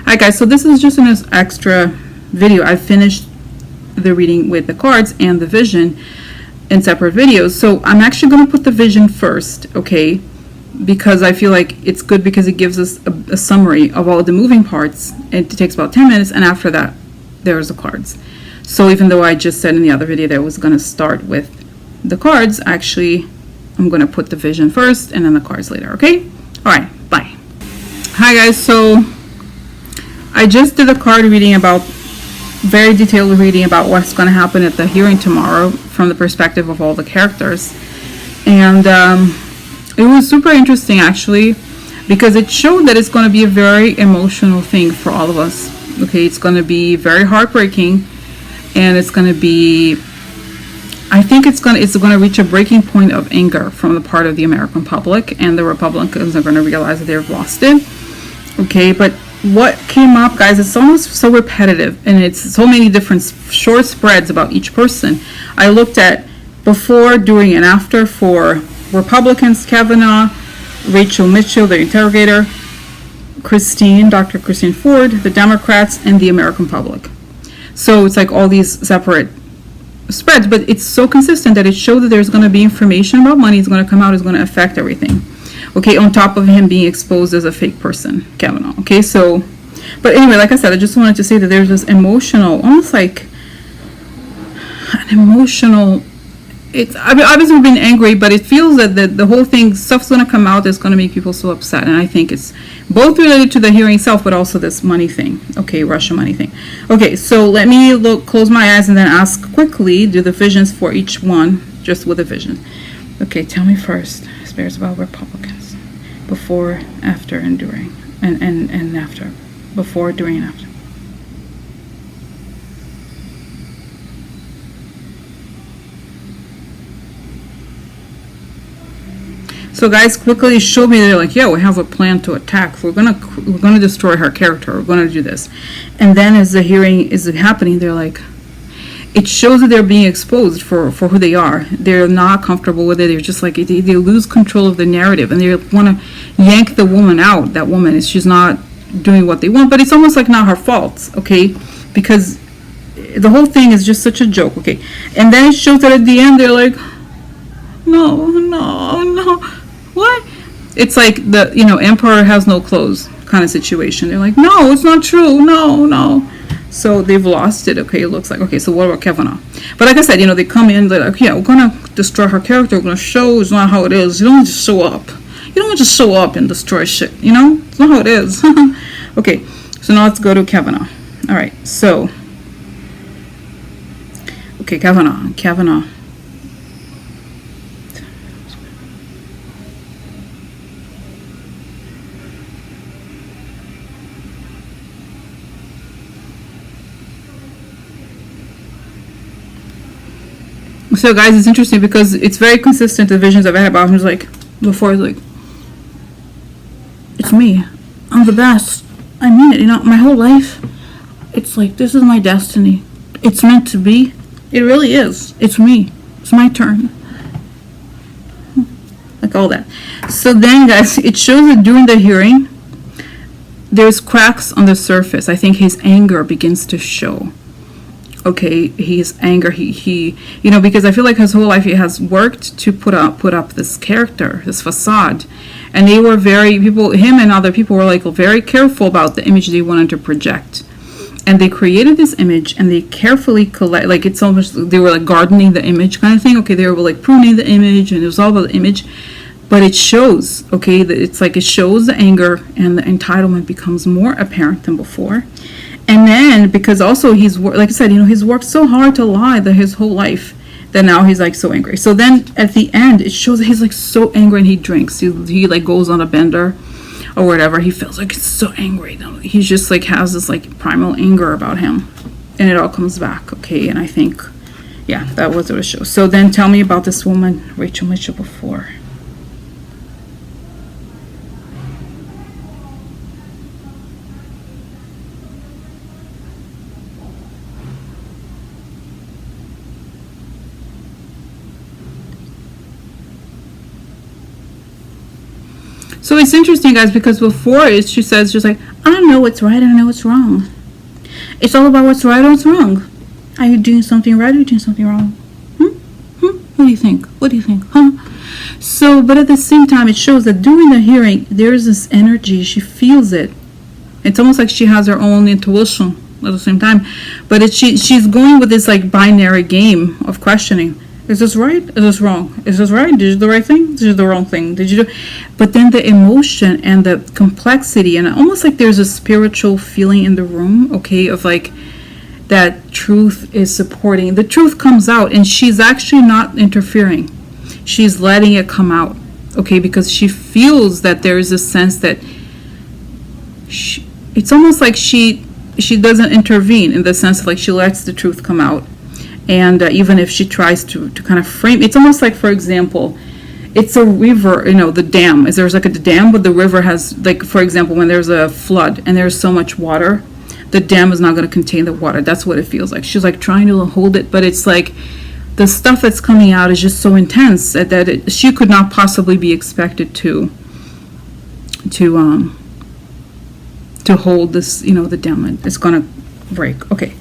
Hi guys, so this is just an extra video. I finished the reading with the cards and the vision in separate videos. So I'm actually going to put the vision first, okay? Because I feel like it's good because it gives us a summary of all the moving parts. It takes about 10 minutes, and after that, there's the cards. So even though I just said in the other video that I was going to start with the cards, actually, I'm going to put the vision first and then the cards later, okay? All right, bye. Hi guys, so I just did a card reading about, very detailed reading about what's going to happen at the hearing tomorrow from the perspective of all the characters. And it was super interesting actually, because it showed that it's going to be a very emotional thing for all of us. Okay, it's going to be very heartbreaking, and it's going to be, I think it's going to reach a breaking point of anger from the part of the American public, and the Republicans are going to realize that they've lost it. Okay, but what came up, guys, it's almost so repetitive, and it's so many different short spreads about each person. I looked at before, during, and after for Republicans: Kavanaugh, Rachel Mitchell, the interrogator, Dr. Christine Ford, the Democrats, and the American public. So it's like all these separate spreads, but it's so consistent that it shows that there's going to be information about money is going to come out, is going to affect everything. Okay, on top of him being exposed as a fake person, Kavanaugh. Okay, so, but anyway, like I said, I just wanted to say that there's this emotional, almost like an emotional, it's, I mean, obviously we've been angry, but it feels that the whole thing, stuff's going to come out that's going to make people so upset. And I think it's both related to the hearing itself, but also this money thing. Okay, Russia money thing. Okay, so let me close my eyes and then ask quickly, do the visions for each one, just with a vision. Okay, tell me first, spares about Republicans. Before, after, and during, and after. Before, during, and after. So guys, quickly show me, they're like, yeah, we have a plan to attack. We're gonna destroy her character. We're gonna do this. And then as the hearing is happening, they're like, it shows that they're being exposed for who they are. They're not comfortable with it. They're just like, they lose control of the narrative, and they want to yank the woman out. That woman, she's not doing what they want, but it's almost like not her fault, okay? Because the whole thing is just such a joke, okay? And then it shows that at the end, they're like, no, what? It's like the, emperor has no clothes kind of situation. They're like, no, it's not true, no. So they've lost it, okay, it looks like. Okay, so what about Kavanaugh? But like I said, they come in, they're like, yeah, we're going to destroy her character, we're going to show it's not how it is. You don't just show up. You don't just show up and destroy shit, It's not how it is. Okay, so now let's go to Kavanaugh. All right, so, okay, Kavanaugh. So guys, it's interesting because it's very consistent, the visions I've had about him. Is like, before, it's like, it's me, I'm the best, I mean it, my whole life, it's like, this is my destiny, it's meant to be, it really is, it's me, it's my turn, like all that. So then guys, it shows that during the hearing, there's cracks on the surface. I think his anger begins to show. Okay, his anger, he because I feel like his whole life he has worked to put up this character, this facade, and they were him and other people were like very careful about the image they wanted to project, and they created this image and they carefully collect, like it's almost, they were like gardening the image kind of thing. Okay, they were like pruning the image, and it was all about the image, but it shows, okay, that it's like it shows the anger, and the entitlement becomes more apparent than before. And then, because also like I said, he's worked so hard to lie his whole life, that now he's like so angry. So then at the end, it shows that he's like so angry, and he drinks. He like goes on a bender or whatever. He feels like he's so angry. He's just like has this like primal anger about him, and it all comes back. Okay, and I think, yeah, that was what it shows. So then tell me about this woman, Rachel Mitchell, before. So it's interesting, guys, because before it, she says, just like, I don't know what's right, I don't know what's wrong. It's all about what's right or what's wrong. Are you doing something right or are you doing something wrong? What do you think? What do you think? So, but at the same time, it shows that during the hearing, there's this energy. She feels it. It's almost like she has her own intuition at the same time. But she's going with this like binary game of questioning. Is this right? Is this wrong? Is this right? Did you do the right thing? Did you do the wrong thing? Did you do? But then the emotion and the complexity, and almost like there's a spiritual feeling in the room, okay, of like that truth is supporting. The truth comes out, and she's actually not interfering. She's letting it come out, okay, because she feels that there is a sense that it's almost like she doesn't intervene, in the sense of like she lets the truth come out. And even if she tries to kind of frame, it's almost like, for example, it's a river, the dam. There's like a dam, but the river has, like, for example, when there's a flood and there's so much water, the dam is not going to contain the water. That's what it feels like. She's like trying to hold it, but it's like the stuff that's coming out is just so intense that she could not possibly be expected to hold this, the dam. It's going to break. Okay.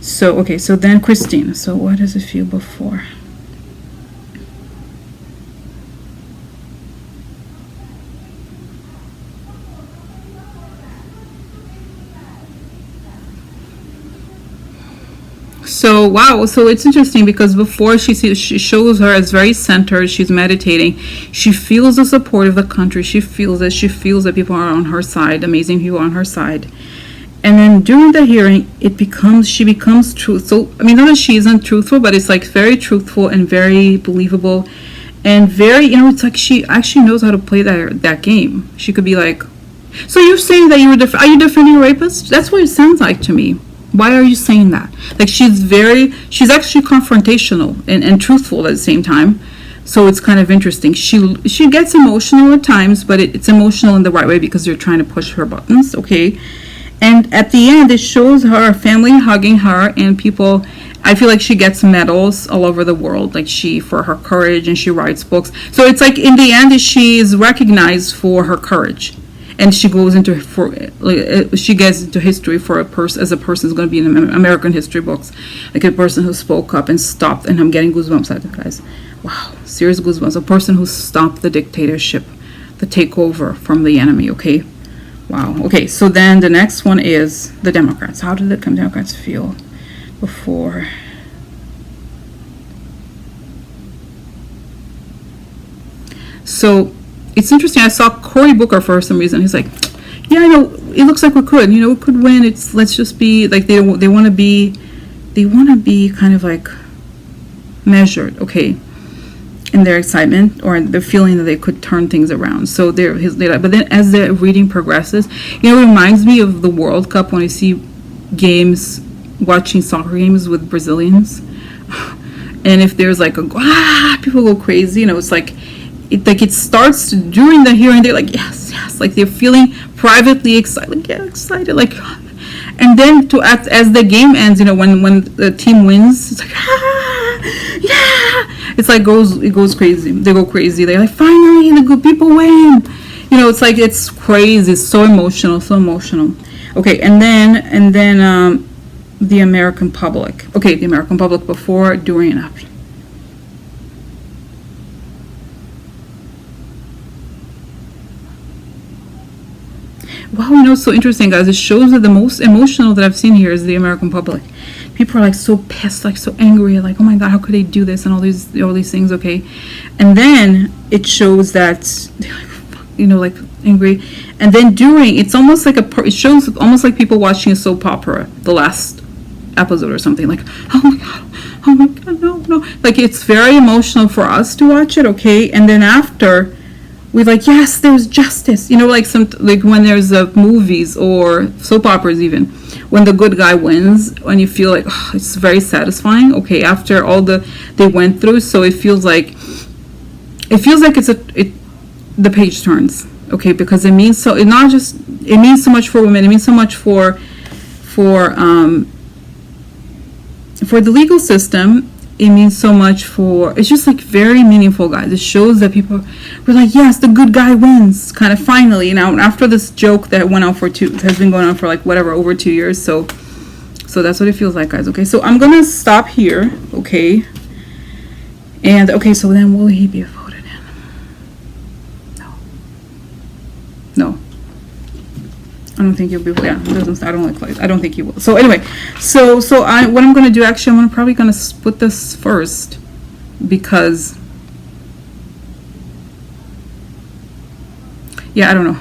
So then Christine. So what does it feel before? So wow, so it's interesting because before she shows her as very centered, she's meditating, she feels the support of the country, she feels that people are on her side, amazing people on her side. And then during the hearing, she becomes truth. So, I mean, not that she isn't truthful, but it's like very truthful and very believable and very, it's like she actually knows how to play that game. She could be like, so you're saying that are you defending rapists? That's what it sounds like to me. Why are you saying that? Like she's actually confrontational and truthful at the same time. So it's kind of interesting. She gets emotional at times, but it's emotional in the right way because you're trying to push her buttons, okay? And at the end, it shows her family hugging her and people. I feel like she gets medals all over the world, like for her courage, and she writes books. So it's like in the end, she is recognized for her courage, and she goes she gets into history for as a person who's going to be in American history books, like a person who spoke up and stopped. And I'm getting goosebumps at it, guys. Wow, serious goosebumps. A person who stopped the dictatorship, the takeover from the enemy. Okay. Wow. Okay, so then the next one is the Democrats. How did the Democrats feel before? So it's interesting. I saw Cory Booker for some reason. He's like, yeah, I know. It looks like we could. We could win. Let's just be like they want to be kind of like measured. Okay. In their excitement or the feeling that they could turn things around. So but then as the reading progresses, it reminds me of the World Cup when I see watching soccer games with Brazilians. And if there's like people go crazy, it's like it starts during the hearing, they're like, yes, like they're feeling privately excited, like, and then as the game ends, when the team wins, it's like, yeah. It's like it goes crazy. They go crazy. They're like, finally, the good people win. It's like it's crazy. It's so emotional, Okay, and then the American public. Okay, the American public before, during, and after. Wow, it's so interesting, guys. It shows that the most emotional that I've seen here is the American public. People are like so pissed, like so angry, like, oh my God, how could they do this, and all these things, okay? And then it shows that they're like angry. And then during, it's almost like it shows almost like people watching a soap opera, the last episode or something, like, oh my God, no. Like, it's very emotional for us to watch it, okay? And then after, we're like, yes, there's justice. Like when there's movies or soap operas, even when the good guy wins, and you feel like it's very satisfying. Okay, after all they went through, so it feels like the page turns. Okay, because it means so. It means so much for women. It means so much for the legal system. it means so much for, it's just like very meaningful, guys. It shows that people were like, yes, the good guy wins, kind of finally, you know, after this joke that went on for has been going on for like whatever, over 2 years. So that's what it feels like, guys. Okay, so I'm gonna stop here. Okay, and okay, so then will he be voted in? No, I don't think he'll be. Yeah, it doesn't. I don't like lights. I don't think he will. So anyway, so what I'm gonna do, actually, I'm probably gonna put this first, because yeah, I don't know.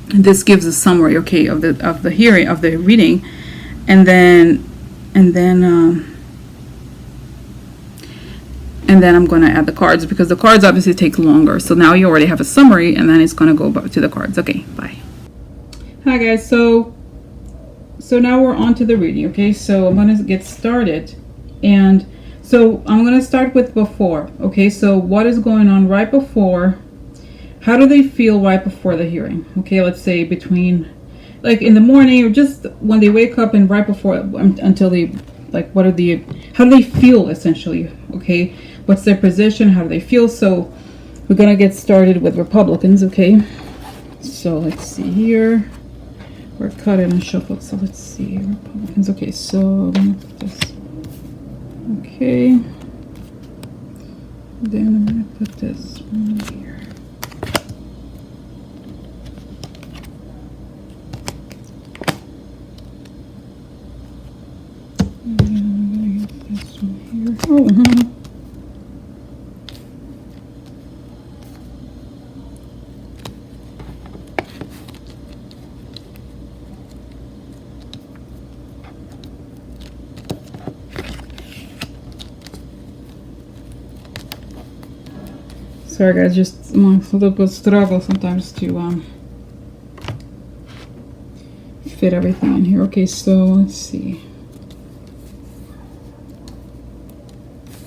This gives a summary, okay, of the hearing, of the reading, and then I'm going to add the cards, because the cards obviously take longer. So now you already have a summary, and then it's going to go back to the cards. Okay, bye. Hi guys, so now we're on to the reading. Okay, so I'm going to get started, and so I'm going to start with before. Okay, so what is going on right before? How do they feel right before the hearing? Okay, let's say between, like, in the morning, or just when they wake up and right before, until they, like, how do they feel, essentially? Okay, what's their position? How do they feel? So we're gonna get started with Republicans. Okay, so let's see here. We're cut and shuffled. So let's see, Republicans. Okay, so I'm gonna put this. Okay, then I'm gonna put this one here. Oh. Sorry guys, just a little bit struggle sometimes to fit everything in here. Okay, so let's see.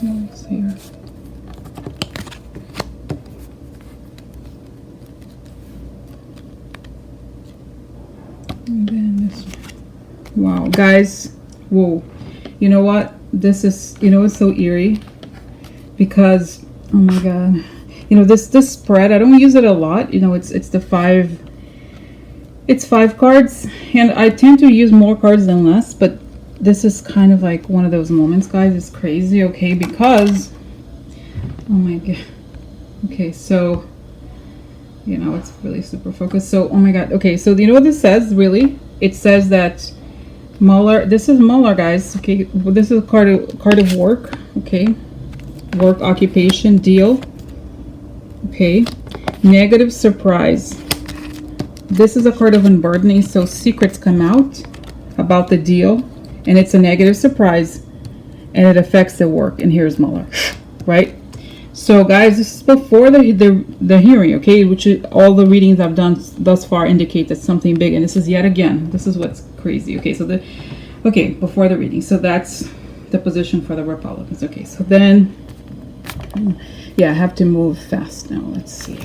Let's see here. And then this one. Wow, guys. Whoa. You know what? This is, you know, it's so eerie, because, oh my god. You know, this spread, I don't use it a lot. You know, it's 5 cards, and I tend to use more cards than less, but this is kind of like one of those moments, guys. It's crazy, okay, because, oh my god. Okay, so, you know, it's really super focused. So, oh my god. Okay, so you know what this says, really? It says that Mueller, this is Mueller, guys. Okay, well, this is a card of work, okay? Work, occupation, deal. Okay, negative surprise. This is a card of unburdening, so secrets come out about the deal, and it's a negative surprise, and it affects the work. And here's Mueller, right? So guys, this is before the hearing, okay, which is, all the readings I've done thus far indicate that something big, and this is yet again, this is what's crazy. Okay, so before the reading, so that's the position for the Republicans. Okay, so then, yeah, I have to move fast now. Let's see.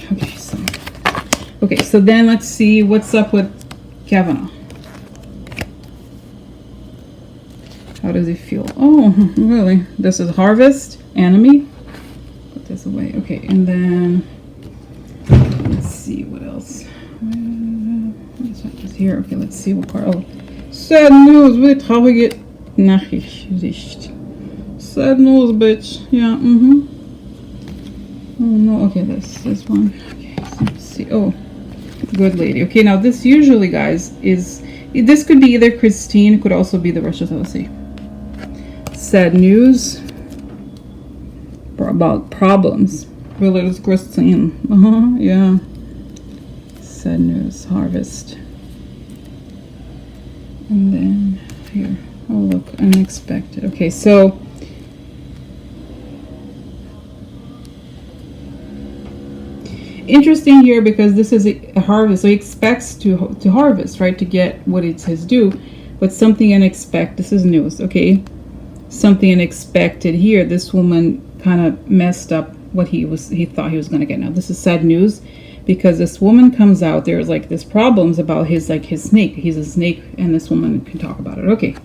Okay, so then let's see what's up with Kavanaugh. How does he feel? Oh, really? This is harvest, enemy. Put this away. Okay, and then let's see what else. This one is here. Okay, let's see what card. Oh, sad news. Really traurige Nachricht. Sad news, bitch. Yeah. Oh no. Okay, this one. Okay, so let's see. Oh, good lady. Okay, now this usually, guys, this could be either Christine, it could also be the Russians. Let's see. Sad news about problems. Really, it's Christine. Yeah. Sad news, harvest. And then here. Oh, look, unexpected. Okay, so interesting here, because this is a harvest, so he expects to harvest, right, to get what it's his due, but something unexpected. This is news, okay? Something unexpected here. This woman kind of messed up what he thought he was going to get. Now this is sad news, because this woman comes out, there's like this problems about his snake. He's a snake, and this woman can talk about it. Okay,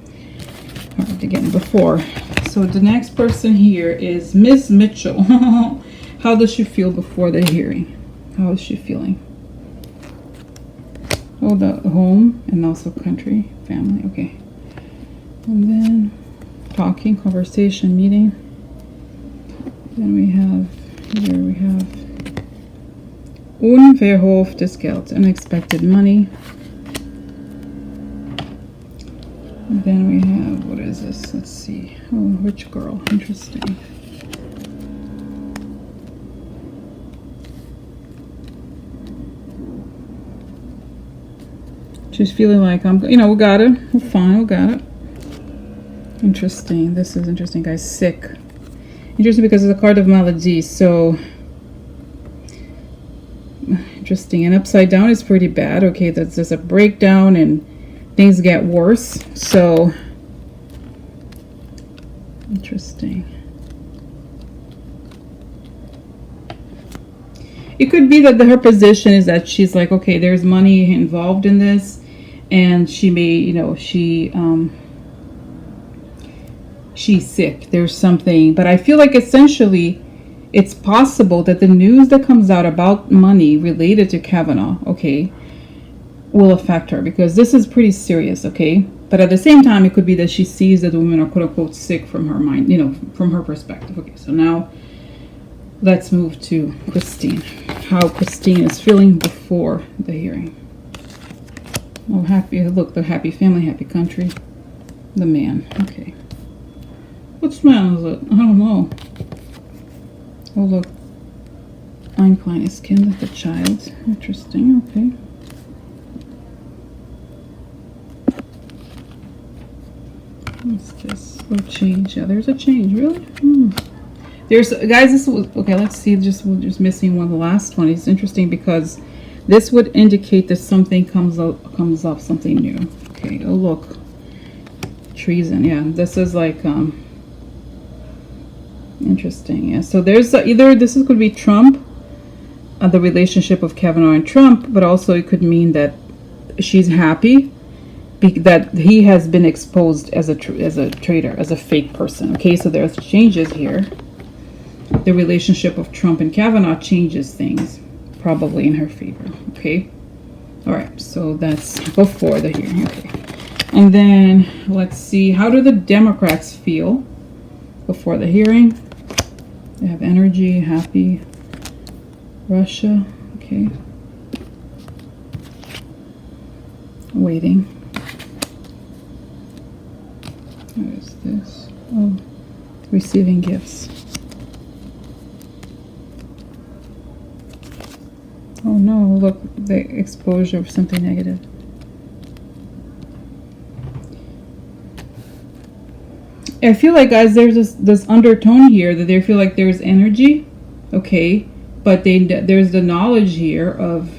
all right, again before. so the next person here is Miss Mitchell. How does she feel before the hearing? How is she feeling? Oh, the home and also country, family. Okay. And then talking, conversation, meeting. Then we have unverhoftes Geld, unexpected money. And then we have, what is this? Let's see. Oh, rich girl. Interesting. She's feeling like we got it. We're fine, we got it. Interesting. This is interesting, guys. Sick. Interesting because it's a card of malady. So, interesting. And upside down is pretty bad. Okay, there's a breakdown and things get worse. So, interesting. It could be that her position is that she's like, okay, there's money involved in this, and she may, she's sick. There's something, but I feel like essentially it's possible that the news that comes out about money related to Kavanaugh, okay, will affect her because this is pretty serious, okay? But at the same time, it could be that she sees that the women are quote unquote sick from her mind, from her perspective. Okay, so now let's move to Christine. How Christine is feeling before the hearing. Oh, happy, look, the happy family, happy country. The man, okay. Which man is it? I don't know. Oh, look. Ein kleines Kind, like the child. Interesting, okay. What's this? Oh, change. Yeah, there's a change, really? There's, guys, this was, okay, let's see, we're just missing one, the last one. It's interesting because this would indicate that something comes up, something new. Okay, oh, look. Treason, yeah. This is like, interesting, yeah. So there's either this could be Trump, the relationship of Kavanaugh and Trump, but also it could mean that she's happy that he has been exposed as a traitor, as a fake person. Okay, so there's changes here. The relationship of Trump and Kavanaugh changes things, probably in her favor. Okay, all right. So that's before the hearing. Okay, and then let's see. How do the Democrats feel before the hearing? They have energy, happy. Russia, okay. Waiting. What is this? Oh, receiving gifts. Oh no, look, the exposure of something negative. I feel like, guys, there's this undertone here that they feel like there's energy, okay, but there's the knowledge here of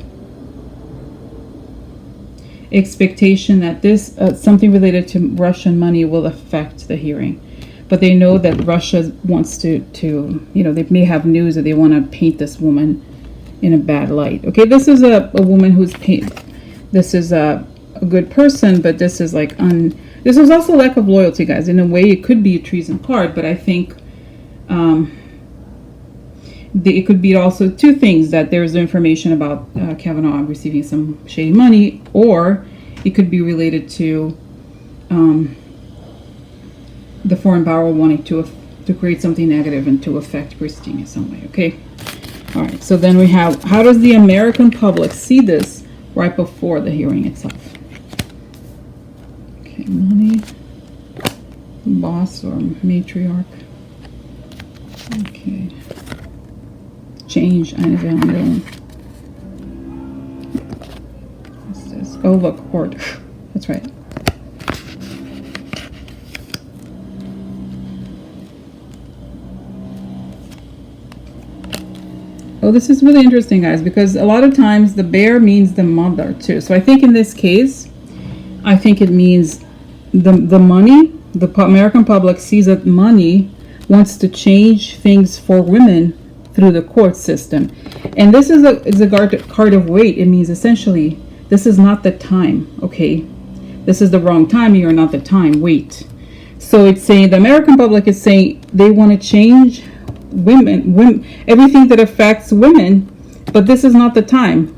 expectation that this something related to Russian money will affect the hearing, but they know that Russia wants to they may have news that they want to paint this woman in a bad light. Okay, this is a woman who's this is a good person, but this is like this is also lack of loyalty, guys. In a way, it could be a treason card, but I think it could be also two things, that there's information about Kavanaugh receiving some shady money, or it could be related to the foreign power wanting to create something negative and to affect Christine in some way. Okay, all right. So then we have, how does the American public see this right before the hearing itself? Okay, money, boss or matriarch. Okay. Change, eine. What's this? Oh, look, hoard. That's right. Oh, this is really interesting, guys, because a lot of times the bear means the mother too. So I think in this case, I think it means the money. The American public sees that money wants to change things for women through the court system, and this is a card of weight. It means essentially this is not the time. Okay, this is the wrong time. You're not the time. Wait. So it's saying the American public is saying they want to change women, everything that affects women, but this is not the time.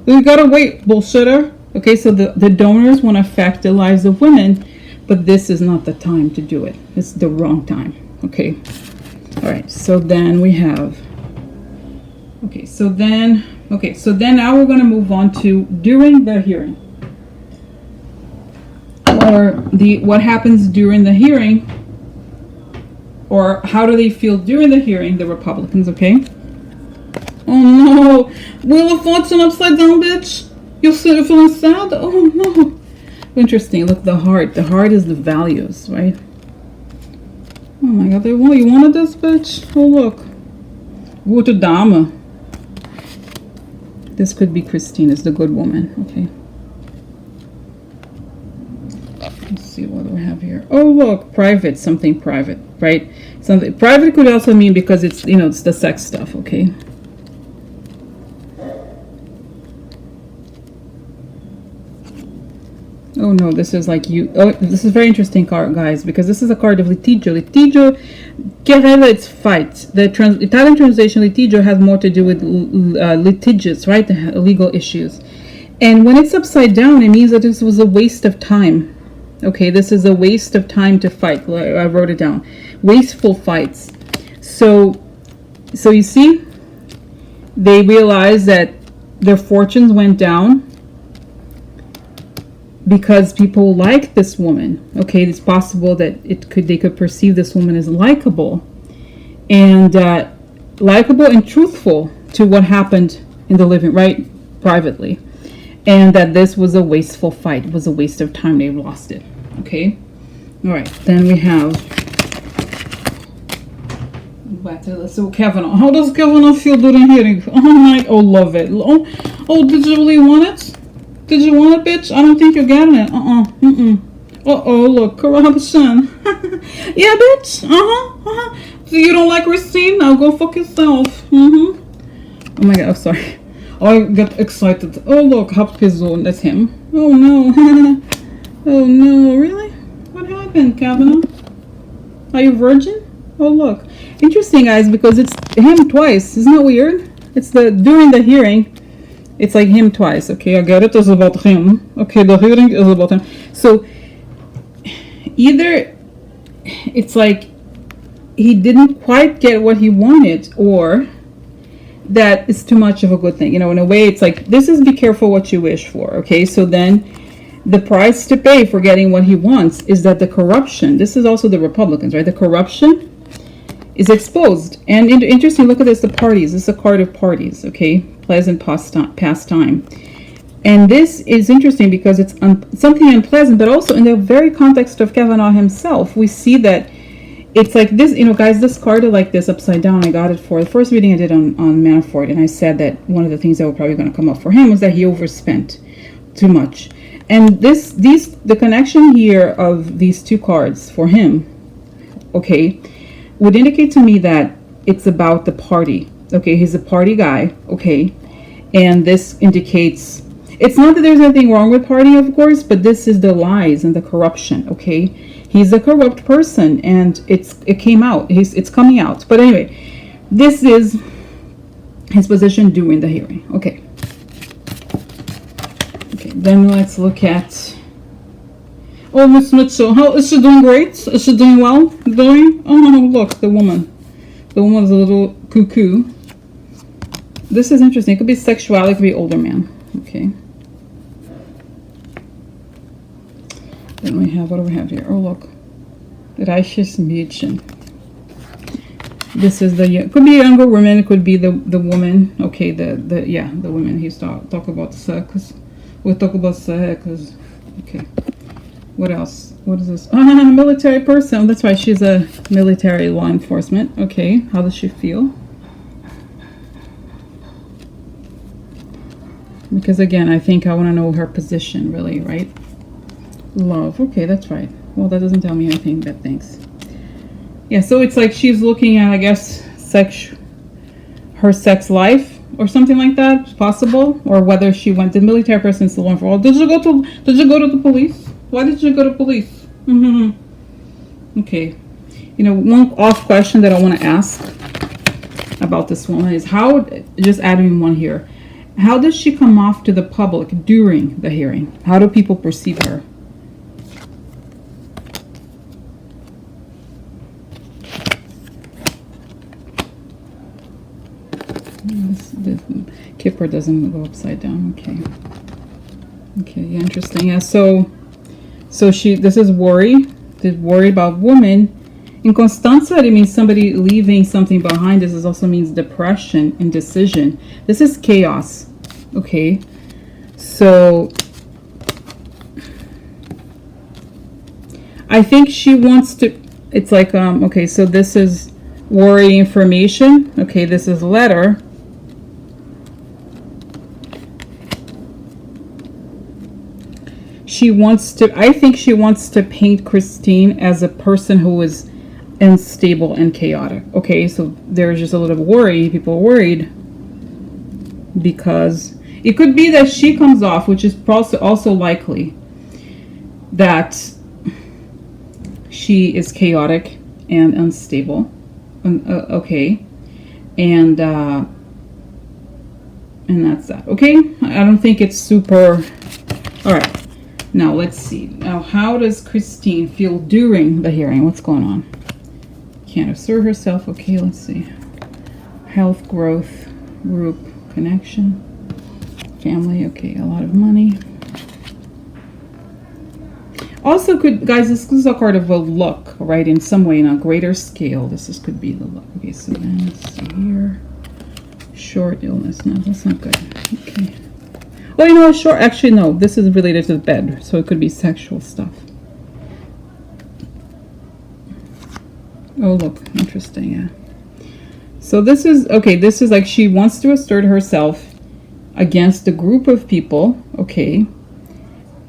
We gotta wait, bullshitter. Okay, so the donors want to affect the lives of women, but this is not the time to do it. It's the wrong time. Okay. All right. So then we have. Okay. So then now we're gonna move on to during the hearing, or what happens during the hearing, or how do they feel during the hearing, the Republicans. Okay. Oh no, Wheel of Fortune upside down, bitch. You're feeling sad? Oh no. Interesting. Look, the heart. The heart is the values, right? Oh my god, you wanted this, bitch? Oh look. Gute Dame. This could be Christine, is the good woman. Okay. Let's see what do we have here. Oh look, private, something private, right? Something private could also mean because it's, it's the sex stuff, okay? Oh no, this is like you. Oh, this is a very interesting card, guys, because this is a card of litigio. Litigio, querela, it's fight. The Italian translation litigio has more to do with litigious, right? The legal issues. And when it's upside down, it means that this was a waste of time. Okay, this is a waste of time to fight. I wrote it down. Wasteful fights. So you see, they realized that their fortunes went down because people like this woman. Okay, it's possible that they could perceive this woman as likable and truthful to what happened in the living, right, privately, and that this was a wasteful fight. It was a waste of time. They lost it. Okay, all right. Then we have so Kavanaugh. How does Kavanaugh feel during hearing? Oh, love it. Oh, did you really want it? Did you want it, bitch? I don't think you're getting it. Look, corruption. Yeah, bitch. So you don't like Christine? Now go fuck yourself. Oh my god, I'm sorry. I get excited. Oh look, Hauptperson, that's him. Oh no. Oh no, really? What happened, Kavanaugh? Are you virgin? Oh look. Interesting, guys, because it's him twice. Isn't that weird? It's during the hearing. It's like him twice. Okay, I get it. It's about him. Okay, the hearing is about him. So either it's like he didn't quite get what he wanted, or that is too much of a good thing. In a way, it's like, this is be careful what you wish for. Okay, so then the price to pay for getting what he wants is that the corruption, this is also the Republicans, right? The corruption is exposed. And interesting, look at this, the parties. This is a card of parties, okay? Pleasant pastime. And this is interesting because it's something unpleasant, but also in the very context of Kavanaugh himself, we see that it's like this, guys, this card is like this upside down. I got it for the first reading I did on Manafort, and I said that one of the things that were probably going to come up for him was that he overspent too much. And the connection here of these two cards for him, okay, would indicate to me that it's about the party. Okay, he's a party guy, okay, and this indicates, it's not that there's anything wrong with partying, of course, but this is the lies and the corruption, okay? He's a corrupt person, and it came out, it's coming out. But anyway, this is his position during the hearing, okay. Okay, then let's look at, oh, Miss Mitchell, how is she doing? Great? Is she doing well? Oh, look, the woman's a little cuckoo. This is interesting. It could be sexuality, it could be older man. Okay. Then we have, what do we have here? Oh, look. Reiches Mädchen. This is could be a younger woman, it could be the woman. Okay, the woman. He's talk about sex. We'll talk about sex. Okay. What else? What is this? Military person. That's right. She's a military law enforcement. Okay. How does she feel? Because again, I think I want to know her position, really, right? Love. Okay, that's right. Well, that doesn't tell me anything, but thanks. Yeah, so it's like she's looking at, I guess, her sex life or something like that. It's possible. Or whether she went to military person is the one for all. Did you go to the police? Why did you go to police? Okay. You know, one off question that I want to ask about this woman is how, just adding one here, how does she come off to the public during the hearing? How do people perceive her? This Kipper doesn't go upside down. Okay. Okay, yeah, interesting. Yeah, so this is worry. This worry about women. In Constanza, it means somebody leaving something behind. This also means depression, indecision. This is chaos. Okay, so I think she wants to. It's like okay, so this is worry information. Okay, this is letter. She wants to, I think she wants to paint Christine as a person who is unstable and chaotic. Okay, so there's just a little worry. People are worried because it could be that she comes off, which is also likely, that she is chaotic and unstable. Okay, and that's that. Okay, I don't think it's super. All right. Now, let's see. Now, how does Christine feel during the hearing? What's going on? Can't assert herself. Okay, let's see. Health, growth, group, connection, family. Okay, a lot of money. Also, guys, this is a card of a look, right? In some way, in a greater scale. Could be the look. Okay, so then let's see here. Short illness. No, that's not good. Okay. Well, you know, sure. Actually, no. This is related to the bed, so it could be sexual stuff. Oh, look, interesting. Yeah. So this is okay. This is like she wants to assert herself against a group of people. Okay,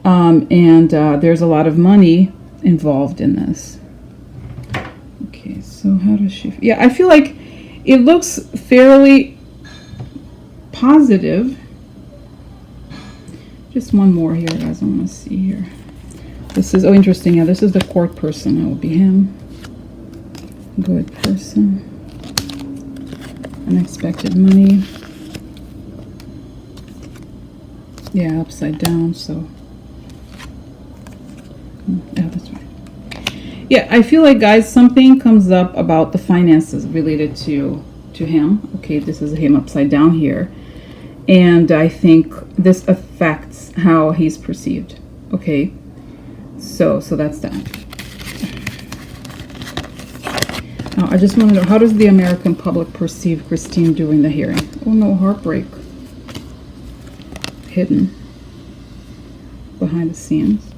and there's a lot of money involved in this. Okay, so how does she? Yeah, I feel like it looks fairly positive. Just one more here, guys. I want to see here. This is, oh, interesting. Yeah, this is the court person. That will be him. Good person. Unexpected money. Yeah, upside down, so. Yeah, that's right. Yeah, I feel like, guys, something comes up about the finances related to him. Okay, this is him upside down here. And I think this affects how he's perceived. Okay, so that's that. Now, I just want to know, how does the American public perceive Christine during the hearing? Oh no, heartbreak. Hidden. Behind the scenes.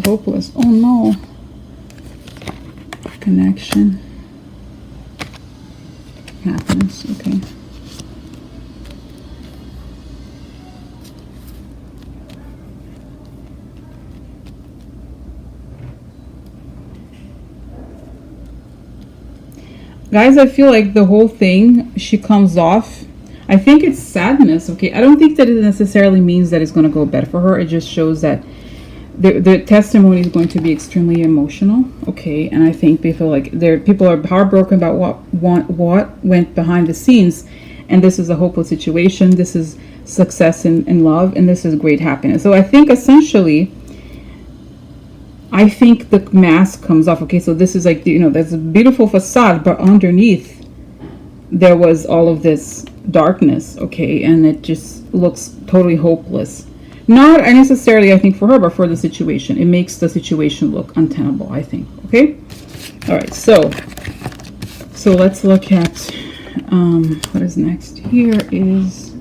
Hopeless. Oh no. Connection. Happiness. Okay. Guys, I feel like the whole thing, she comes off, I think it's sadness, okay? I don't think that it necessarily means that it's going to go bad for her. It just shows that the testimony is going to be extremely emotional, okay? And I think they feel like people are heartbroken about what went behind the scenes. And this is a hopeless situation. This is success in love. And this is great happiness. So I think essentially, I think the mask comes off. Okay, so this is like, you know, there's a beautiful facade, but underneath there was all of this darkness, okay, and it just looks totally hopeless. Not necessarily, I think, for her, but for the situation. It makes the situation look untenable, I think, okay? All right, so let's look at what is next. Here is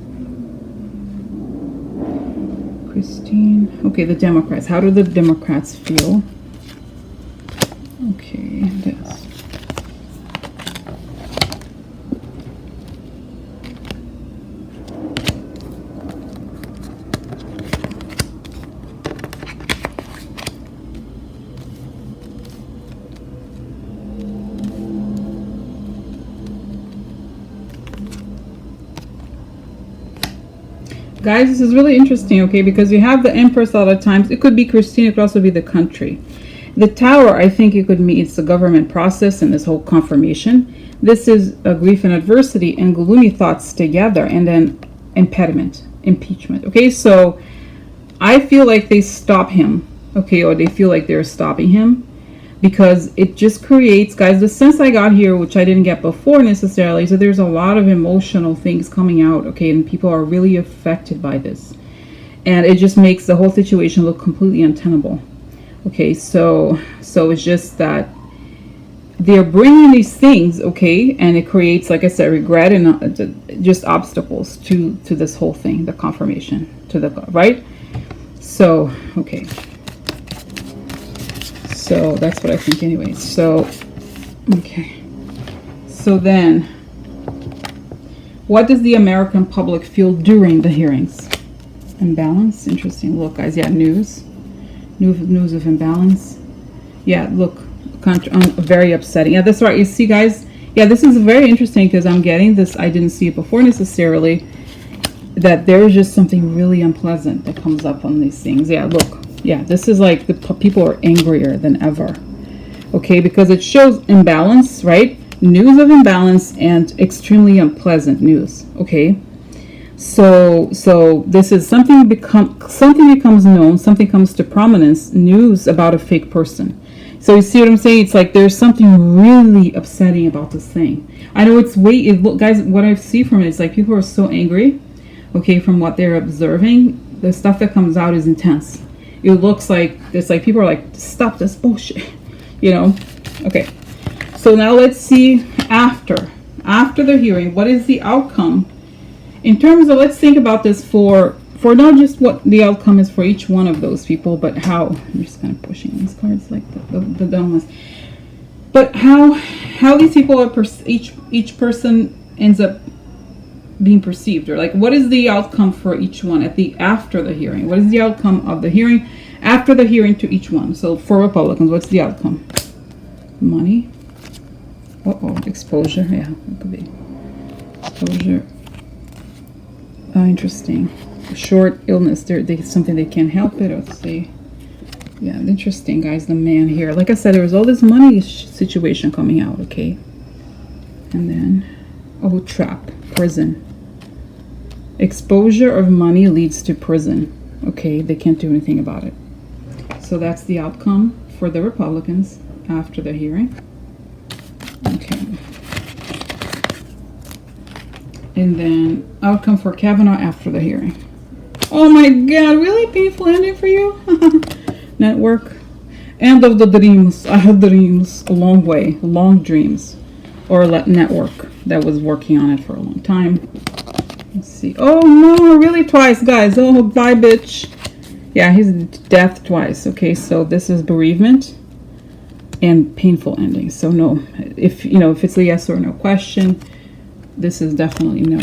Christine. Okay, the Democrats. How do the Democrats feel? Okay, this. Guys, this is really interesting, okay, because you have the Empress a lot of times. It could be Christine, it could also be the country. The Tower, I think it could mean it's the government process and this whole confirmation. This is a grief and adversity and gloomy thoughts together, and then impediment, impeachment. Okay, so I feel like they stop him, okay, or they feel like they're stopping him, because it just creates, guys, the sense I got here, which I didn't get before necessarily, so there's a lot of emotional things coming out, okay, and people are really affected by this. And it just makes the whole situation look completely untenable. Okay, so it's just that they're bringing these things, okay, and it creates, like I said, regret and just obstacles to this whole thing, the confirmation to the right. So okay, so that's what I think anyway. So okay, so then what does the American public feel during the hearings? Imbalance. Interesting. Look, guys, yeah, news of imbalance. Yeah, look, very upsetting. Yeah, that's right. You see, guys, yeah, this is very interesting because I'm getting this. I didn't see it before necessarily, that there is just something really unpleasant that comes up on these things. Yeah, look, yeah, this is like the people are angrier than ever. Okay, because it shows imbalance, right? News of imbalance and extremely unpleasant news. Okay. So this is something becomes known, something comes to prominence, news about a fake person. So you see what I'm saying? It's like there's something really upsetting about this thing. I know guys, what I see from it is like people are so angry, okay, from what they're observing. The stuff that comes out is intense. It looks like it's like people are like, stop this bullshit, you know? Okay. So now let's see after the hearing, what is the outcome? In terms of, let's think about this for not just what the outcome is for each one of those people, but how, I'm just kind of pushing these cards like the dumb ones, but how these people are, each person ends up being perceived, or like what is the outcome for each one after the hearing? What is the outcome of the hearing after the hearing to each one? So for Republicans, what's the outcome? Money. Exposure. Yeah, it could be exposure. Interesting. Short illness. There's something they can't help it, or say. Yeah, interesting, guys. The man here. Like I said, there was all this money situation coming out. Okay, and then trap, prison. Exposure of money leads to prison. Okay, they can't do anything about it. So that's the outcome for the Republicans after the hearing. Okay. And then outcome for Kavanaugh after the hearing. Oh my God, really painful ending for you? Network. End of the dreams. I had dreams a long way, long dreams. Or network that was working on it for a long time. Let's see. Oh no, really twice, guys. Oh, bye, bitch. Yeah, he's death twice. Okay, so this is bereavement and painful ending. So no, if it's a yes or no question, this is definitely no.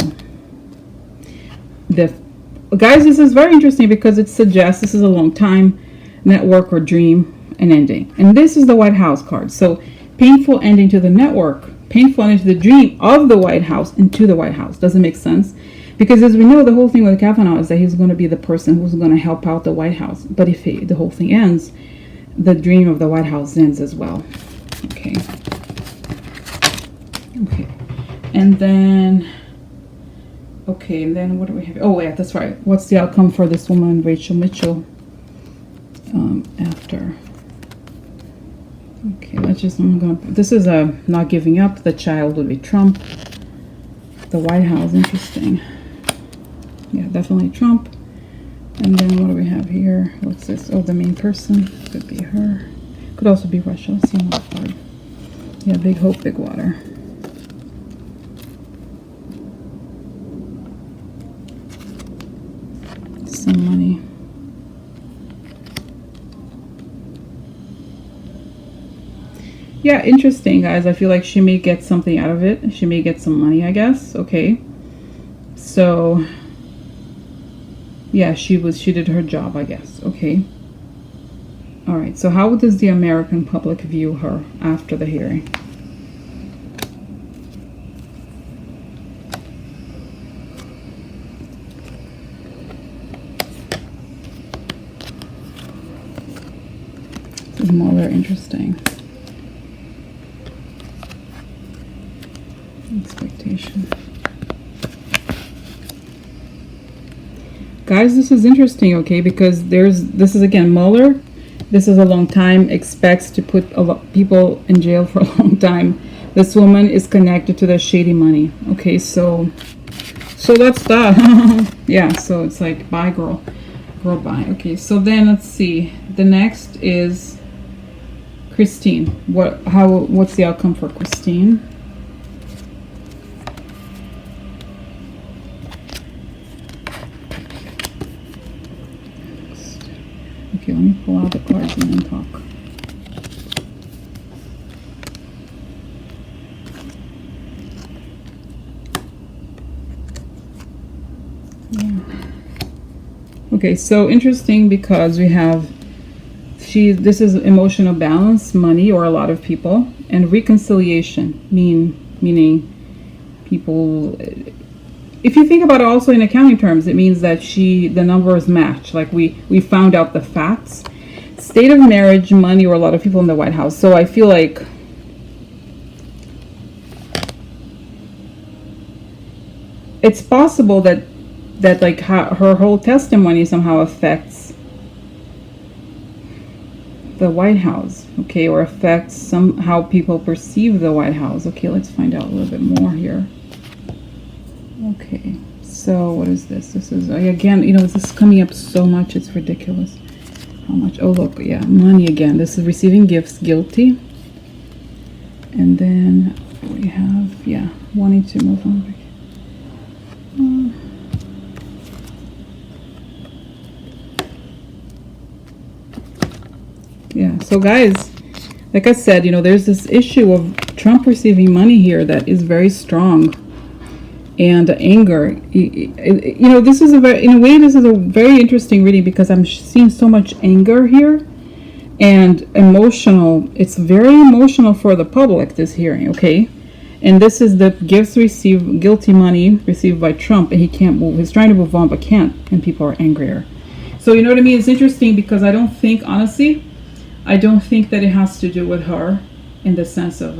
Guys, this is very interesting because it suggests this is a long time, network or dream, and ending. And this is the White House card. So painful ending to the network, painful ending to the dream of the White House and to the White House. Doesn't make sense. Because as we know, the whole thing with Kavanaugh is that he's going to be the person who's going to help out the White House. But if the whole thing ends, the dream of the White House ends as well. Okay. Okay. And then what do we have? Oh, yeah, that's right. What's the outcome for this woman, Rachel Mitchell, after? Okay, this is a not giving up. The child would be Trump. The White House, interesting. Yeah, definitely Trump. And then what do we have here? What's this? Oh, the main person. Could be her. Could also be Russia. Let's see another card. Yeah, big hope, big water. Some money. Yeah, interesting, guys. I feel like she may get something out of it. She may get some money, I guess. Okay. So, yeah, she did her job, I guess. Okay. All right. So how does the American public view her after the hearing? Mueller, interesting. Expectation. Guys, this is interesting, okay, because this is again Mueller. This is a long time, expects to put a lot people in jail for a long time. This woman is connected to the shady money. Okay, so that's that. Yeah, so it's like, bye girl bye. Okay, so then let's see. The next is Christine. What's the outcome for Christine? Okay, let me pull out the cards and then talk. Yeah. Okay, so interesting because we have this is emotional balance, money, or a lot of people, and reconciliation, meaning people. If you think about it also in accounting terms, it means that the numbers match. Like we found out the facts. State of marriage, money, or a lot of people in the White House. So I feel like it's possible that like her whole testimony somehow affects the White House, okay, or affects somehow people perceive the White House. Okay, let's find out a little bit more here. Okay, so what is this? This is, again, this is coming up so much, it's ridiculous. How much? Oh, look, yeah, money again. This is receiving gifts, guilty. And then we have, yeah, wanting to move on. Yeah, so guys, like I said, there's this issue of Trump receiving money here that is very strong. And anger, this is this is a very interesting reading because I'm seeing so much anger here and emotional. It's very emotional for the public, this hearing, okay? And this is the gifts received, guilty money received by Trump, and he can't move. He's trying to move on but can't, and people are angrier. So you know what I mean? It's interesting because I don't think that it has to do with her in the sense of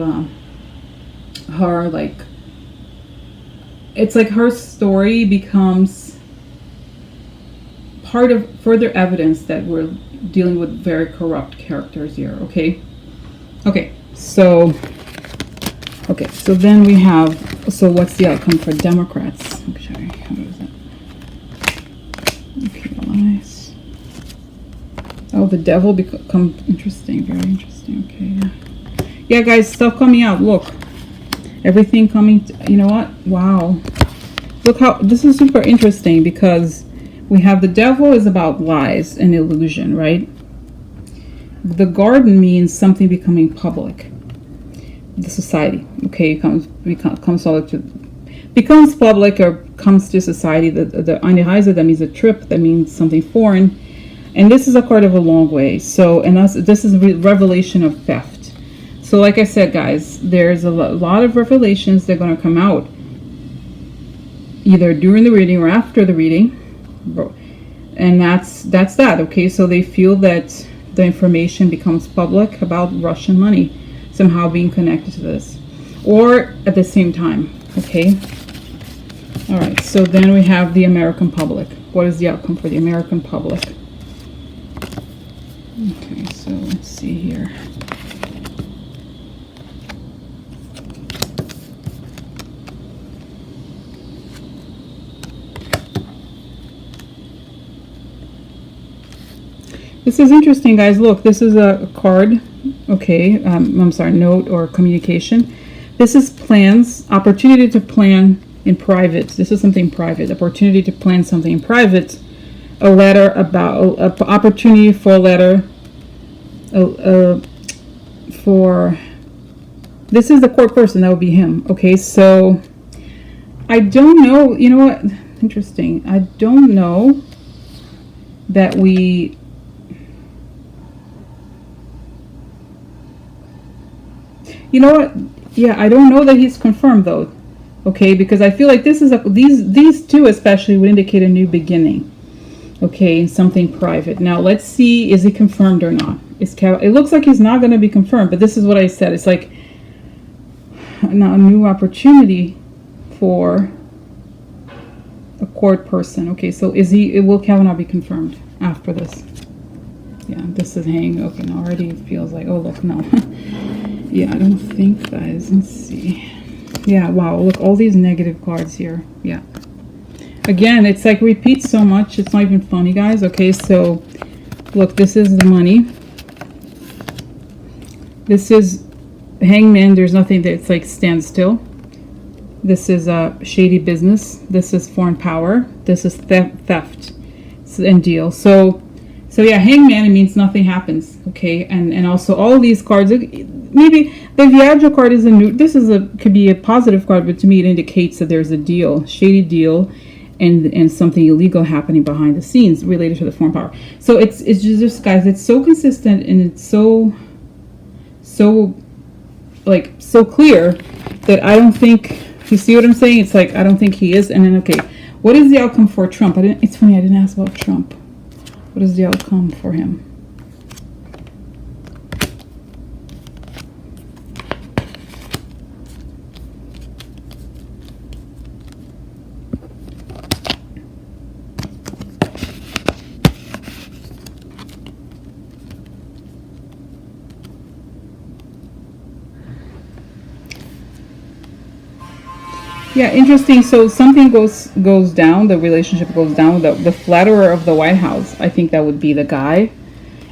her, like, it's like her story becomes part of further evidence that we're dealing with very corrupt characters here, okay? So then we have, so what's the outcome for Democrats? Okay, how is that? Okay, nice. Oh, the devil becomes interesting, very interesting, okay. Yeah, guys, stuff coming out, look. Everything coming, you know what? Wow. Look how, this is super interesting because we have the devil is about lies and illusion, right? The garden means something becoming public. The society, okay, becomes public or comes to society. The Anihaiza, that means a trip, that means something foreign. And this is a card of a long way. So, and this is revelation of theft. So like I said, guys, there's a lot of revelations that are going to come out either during the reading or after the reading. And that's that, okay? So they feel that the information becomes public about Russian money somehow being connected to this. Or at the same time, okay? All right, so then we have the American public. What is the outcome for the American public? Okay, so let's see here. This is interesting, guys. Look, this is a card, okay, I'm sorry, note or communication. This is plans, opportunity to plan in private. This is something private, opportunity to plan something in private. A letter about, opportunity for a letter, for, this is the court person, that would be him, okay? So, I don't know, you know what, interesting. I don't know that we, you know what? Yeah, I don't know that he's confirmed though. Okay, because I feel like this is these two especially would indicate a new beginning. Okay, in something private. Now let's see, is it confirmed or not? It looks like he's not going to be confirmed, but this is what I said. It's like now a new opportunity for a court person. Okay, so will Kavanaugh be confirmed after this? Yeah, this is hanging. Okay, now already it feels like, oh look, no. Yeah, I don't think, guys. Let's see. Yeah, wow, look, all these negative cards here. Yeah. Again, it's like repeats so much, it's not even funny, guys. Okay, so look, this is the money. This is Hangman. There's nothing that's like standstill. This is a shady business. This is foreign power. This is theft and deal. So yeah, Hangman, it means nothing happens. Okay, and also all of these cards. Maybe the Viaggio card is could be a positive card, but to me it indicates that there's a deal, shady deal, and something illegal happening behind the scenes related to the foreign power. So it's just, guys, it's so consistent and it's so clear that I don't think, you see what I'm saying? It's like, I don't think he is. And then, okay, what is the outcome for Trump? It's funny, I didn't ask about Trump. What is the outcome for him? Yeah, interesting. So something goes down, the relationship goes down. The flatterer of the White House, I think that would be the guy.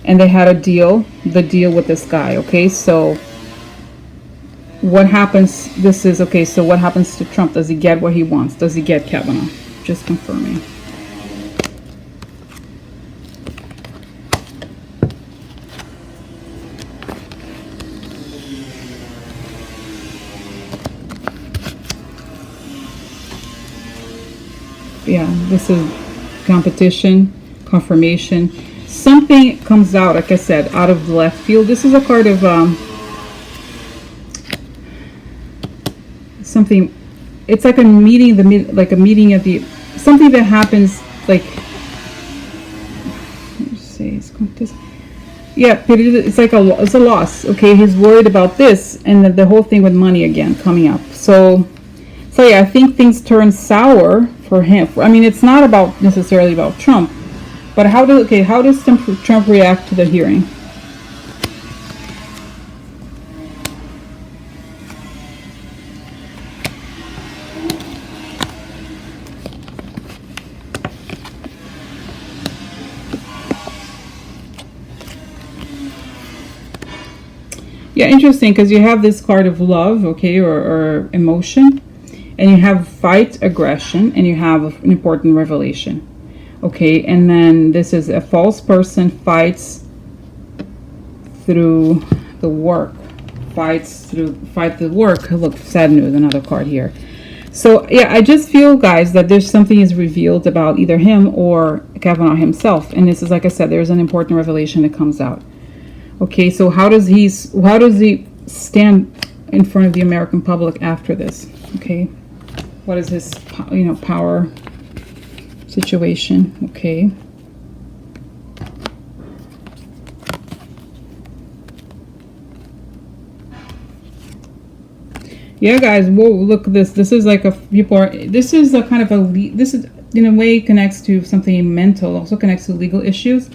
And they had the deal with this guy. Okay, so what happens? So what happens to Trump? Does he get what he wants? Does he get Kavanaugh? Just confirming. Yeah, this is competition, confirmation. Something comes out, like I said, out of the left field. This is a card of something. It's like a meeting, something that happens. Like, let's say yeah, it's like it's a loss. Okay, he's worried about this, and the whole thing with money again coming up. So yeah, I think things turn sour for him. I mean, it's not necessarily about Trump, but how does Trump react to the hearing? Yeah, interesting, because you have this card of love, okay, or emotion. And you have fight, aggression, and you have an important revelation. Okay, and then this is a false person fights through the work. Fight the work. Look, sad news, another card here. So yeah, I just feel, guys, that there's something is revealed about either him or Kavanaugh himself. And this is, like I said, there's an important revelation that comes out. Okay, so how does he stand in front of the American public after this? Okay. What is his, power situation? Okay. Yeah, guys. Whoa! Look at this. This is like this is a kind of this is in a way connects to something mental. Also connects to legal issues,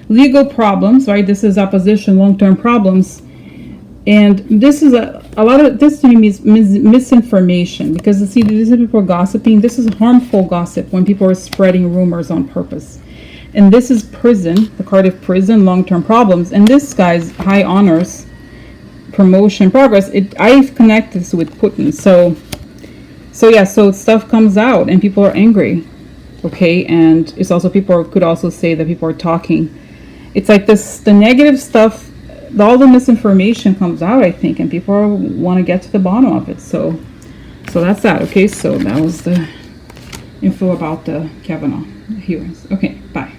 legal problems. Right. This is opposition, long-term problems. And this is a lot of this to me means misinformation, because see, these are people gossiping. This is harmful gossip when people are spreading rumors on purpose. And this is prison, the card of prison, long-term problems. And this guy's high honors, promotion, progress. I connect this with Putin. So yeah, so stuff comes out and people are angry. Okay, and it's also, people could also say that people are talking. It's like this, the negative stuff. All the misinformation comes out, I think, and people want to get to the bottom of it. So that's that. Okay, so that was the info about the Kavanaugh hearings. Okay, bye.